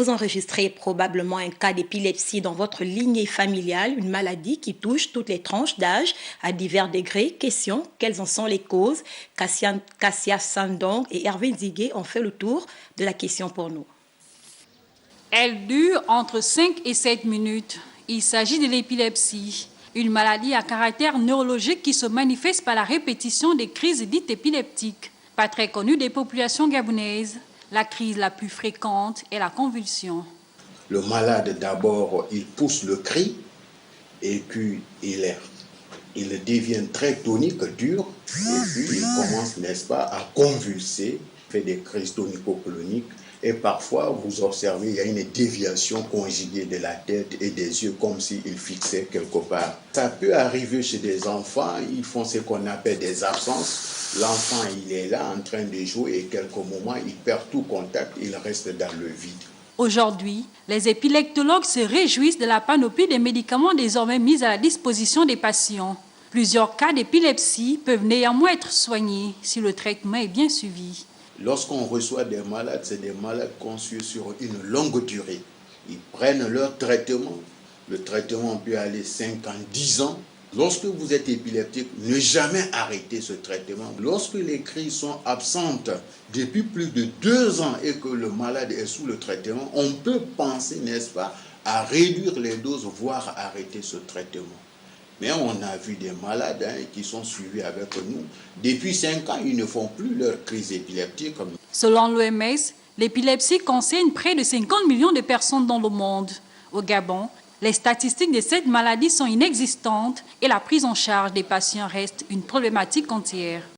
Vous enregistrez probablement un cas d'épilepsie dans votre lignée familiale, une maladie qui touche toutes les tranches d'âge à divers degrés. Question, quelles en sont les causes? Cassia Sandong et Hervé Nzigué ont fait le tour de la question pour nous. Elle dure entre 5 et 7 minutes. Il s'agit de l'épilepsie, une maladie à caractère neurologique qui se manifeste par la répétition des crises dites épileptiques. Pas très connue des populations gabonaises. La crise la plus fréquente est la convulsion. Le malade, d'abord, il pousse le cri et puis il devient très tonique, dur, et puis il commence, n'est-ce pas, à convulser, fait des crises tonico-cloniques. Et parfois, vous observez, il y a une déviation conjuguée de la tête et des yeux, comme s'il fixait quelque part. Ça peut arriver chez des enfants, ils font ce qu'on appelle des absences. L'enfant, il est là en train de jouer et quelques moments, il perd tout contact, il reste dans le vide. Aujourd'hui, les épileptologues se réjouissent de la panoplie des médicaments désormais mis à la disposition des patients. Plusieurs cas d'épilepsie peuvent néanmoins être soignés si le traitement est bien suivi. Lorsqu'on reçoit des malades, c'est des malades conçus sur une longue durée. Ils prennent leur traitement. Le traitement peut aller 5 ans, 10 ans. Lorsque vous êtes épileptique, ne jamais arrêter ce traitement. Lorsque les crises sont absentes depuis plus de 2 ans et que le malade est sous le traitement, on peut penser, n'est-ce pas, à réduire les doses, voire arrêter ce traitement. Mais on a vu des malades qui sont suivis avec nous. Depuis 5 ans, ils ne font plus leur crise épileptique. Selon l'OMS, l'épilepsie concerne près de 50 millions de personnes dans le monde. Au Gabon, les statistiques de cette maladie sont inexistantes et la prise en charge des patients reste une problématique entière.